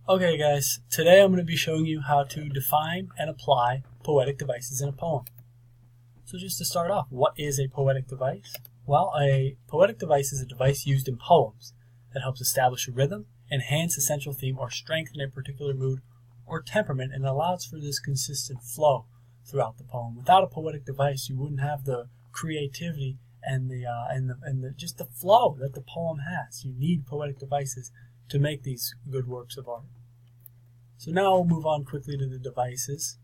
Okay guys, today I'm going to be showing you how to define and apply poetic devices in a poem. So just to start off, what is a poetic device? Well, a poetic device is a device used in poems that helps establish a rhythm, enhance a central theme, or strengthen a particular mood or temperament, and allows for this consistent flow throughout the poem. Without a poetic device, you wouldn't have the creativity and just the flow that the poem has. You need poetic devices to make these good works of art. So now we'll move on quickly to the devices.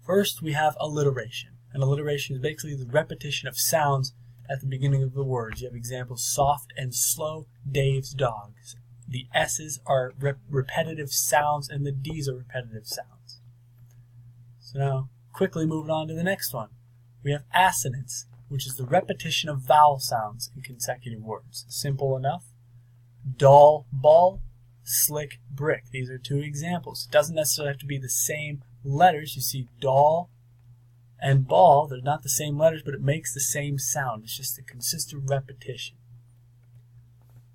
First, we have alliteration. And alliteration is basically the repetition of sounds at the beginning of the words. You have examples: soft and slow, Dave's dogs. The S's are repetitive sounds, and the D's are repetitive sounds. So now, quickly moving on to the next one. We have assonance, which is the repetition of vowel sounds in consecutive words. Simple enough. Doll, ball, slick, brick. These are two examples. It doesn't necessarily have to be the same letters. You see doll and ball, they're not the same letters, but it makes the same sound. It's just a consistent repetition.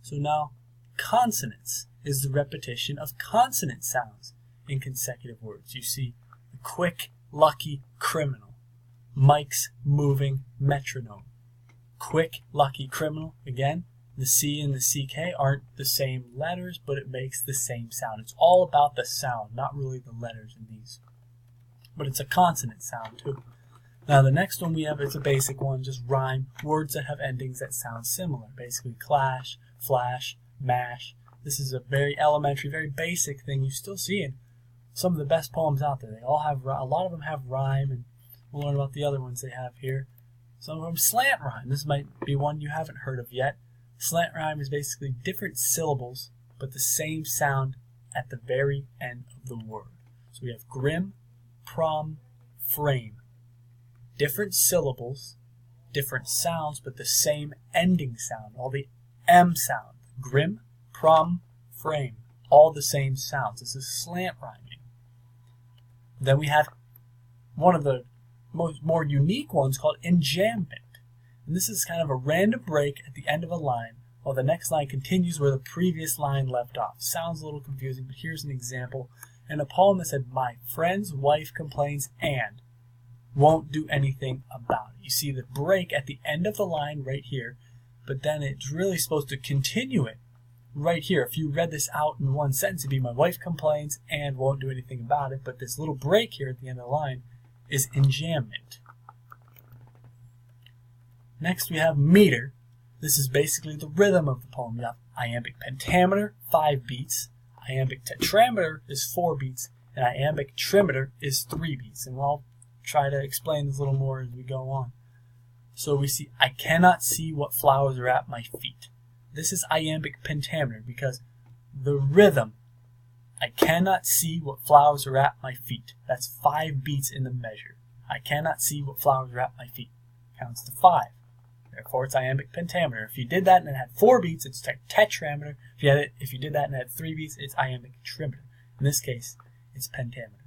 So now, consonance is the repetition of consonant sounds in consecutive words. You see the quick, lucky, criminal. Mike's moving metronome. Quick, lucky, criminal. Again, the C and the CK aren't the same letters, but it makes the same sound. It's all about the sound, not really the letters in these. But it's a consonant sound too. Now the next one we have is a basic one, just rhyme, words that have endings that sound similar. Basically clash, flash, mash. This is a very elementary, very basic thing you still see in some of the best poems out there. They all have, a lot of them have rhyme, and we'll learn about the other ones they have here. Some of them slant rhyme. This might be one you haven't heard of yet. Slant rhyme is basically different syllables, but the same sound at the very end of the word. So we have grim, prom, frame. Different syllables, different sounds, but the same ending sound. All the M sound. Grim, prom, frame. All the same sounds. This is slant rhyming. Then we have one of the more unique ones called enjambment. And this is kind of a random break at the end of a line while the next line continues where the previous line left off. Sounds a little confusing, but here's an example. In a poem that said, my friend's wife complains and won't do anything about it. You see the break at the end of the line right here, but then it's really supposed to continue it right here. If you read this out in one sentence, it'd be my wife complains and won't do anything about it, but this little break here at the end of the line is enjambment. Next we have meter. This is basically the rhythm of the poem. You have iambic pentameter, 5 beats. Iambic tetrameter is 4 beats. And iambic trimeter is 3 beats. And I'll try to explain this a little more as we go on. So we see, I cannot see what flowers are at my feet. This is iambic pentameter because the rhythm, I cannot see what flowers are at my feet. That's 5 beats in the measure. I cannot see what flowers are at my feet. Counts to 5. Therefore, it's iambic pentameter. If you did that and it had 4 beats, it's tetrameter. If you did that and it had 3 beats, it's iambic trimeter. In this case, it's pentameter.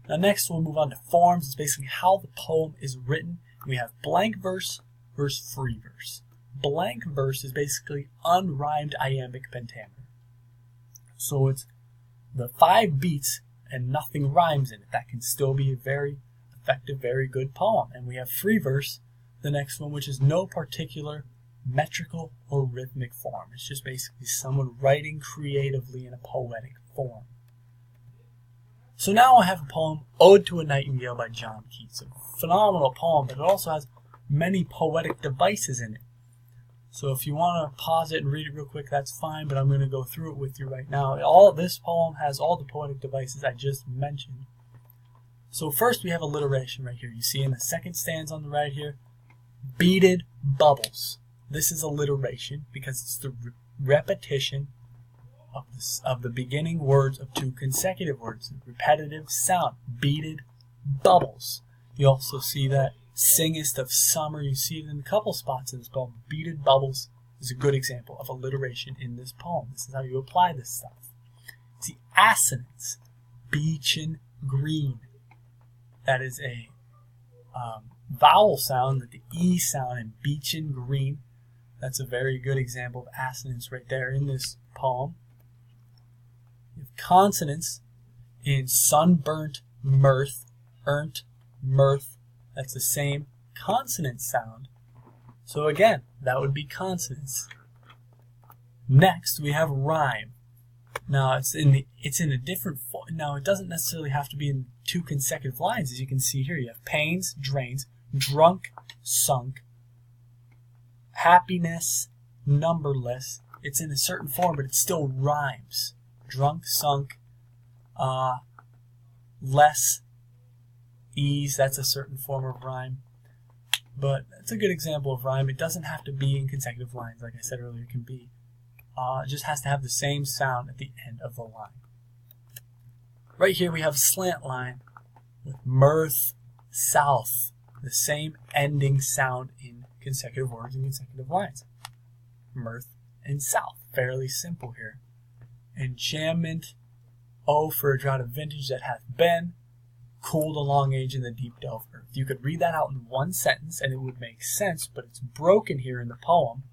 Now next, we'll move on to forms. It's basically how the poem is written. We have blank verse versus free verse. Blank verse is basically unrhymed iambic pentameter. So it's the 5 beats and nothing rhymes in it. That can still be a very effective, very good poem. And we have free verse, the next one, which is no particular metrical or rhythmic form. It's just basically someone writing creatively in a poetic form. So now I have a poem, Ode to a Nightingale by John Keats. A phenomenal poem, but it also has many poetic devices in it. So if you want to pause it and read it real quick, that's fine, but I'm going to go through it with you right now. This poem has all the poetic devices I just mentioned. So first we have alliteration right here. You see in the second stanza on the right here, beaded bubbles. This is alliteration because it's the repetition of the beginning words of 2 consecutive words. Repetitive sound. Beaded bubbles. You also see that singest of summer. You see it in a couple spots in this poem. Beaded bubbles is a good example of alliteration in this poem. This is how you apply this stuff. See, assonance. Beechen green. That is a vowel sound, that the E sound in beechen green. That's a very good example of assonance right there in this poem. consonants in sunburnt, mirth, earnt, mirth. That's the same consonant sound. So again, that would be consonants. Next, we have rhyme. Now it's in a different form. Now it doesn't necessarily have to be in 2 consecutive lines, as you can see here. You have pains, drains, drunk, sunk, happiness, numberless. It's in a certain form, but it still rhymes. Drunk, sunk, less, ease. That's a certain form of rhyme. But it's a good example of rhyme. It doesn't have to be in consecutive lines, like I said earlier. It can be. It just has to have the same sound at the end of the line. Right here we have a slant line with mirth, south. The same ending sound in consecutive words and consecutive lines. Mirth and south. Fairly simple here. Enchantment. Oh, for a drought of vintage that hath been. Cooled a long age in the deep delve earth. You could read that out in one sentence and it would make sense, but it's broken here in the poem.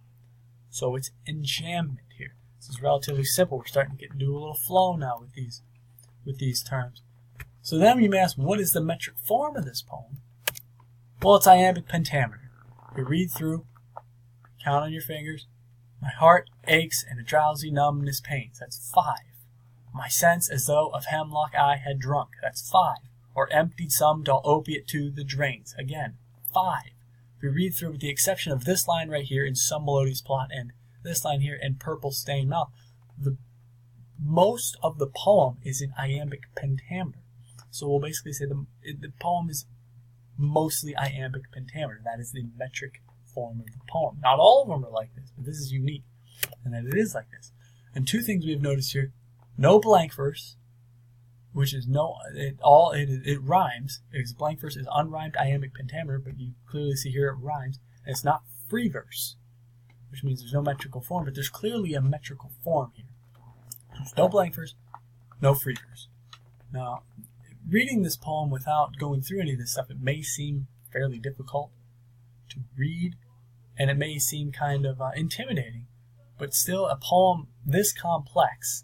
So it's enchantment here. This is relatively simple. We're starting to do a little flow now with these terms. So then you may ask, what is the metric form of this poem? Well, it's iambic pentameter. You read through, count on your fingers. My heart aches and a drowsy numbness pains. That's 5. My sense as though of hemlock I had drunk. That's 5. Or emptied some dull opiate to the drains. Again, 5. If we read through, with the exception of this line right here in Some Melodious Plot and this line here in Purple Stained Mouth, most of the poem is in iambic pentameter. So we'll basically say the poem is mostly iambic pentameter. That is the metric form of the poem. Not all of them are like this, but this is unique, and that it is like this. And 2 things we've noticed here: no blank verse, which is it rhymes. Because blank verse is unrhymed iambic pentameter, but you clearly see here it rhymes. And it's not free verse, which means there's no metrical form, but there's clearly a metrical form here. There's no blank verse, no free verse. Now, reading this poem without going through any of this stuff, it may seem fairly difficult to read, and it may seem kind of intimidating, but still a poem this complex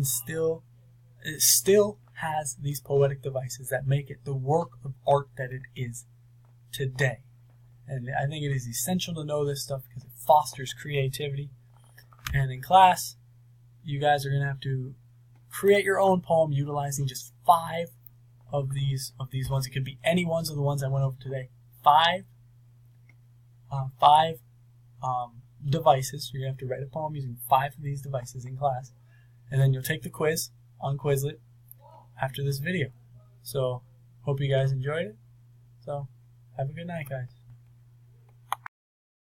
still has these poetic devices that make it the work of art that it is today. And I think it is essential to know this stuff because it fosters creativity. And in class, you guys are going to have to create your own poem utilizing just 5 of these ones. It could be any ones of the ones I went over today. 5 devices. You're going to have to write a poem using 5 of these devices in class. And then you'll take the quiz on Quizlet after this video. So, hope you guys enjoyed it. So, have a good night, guys.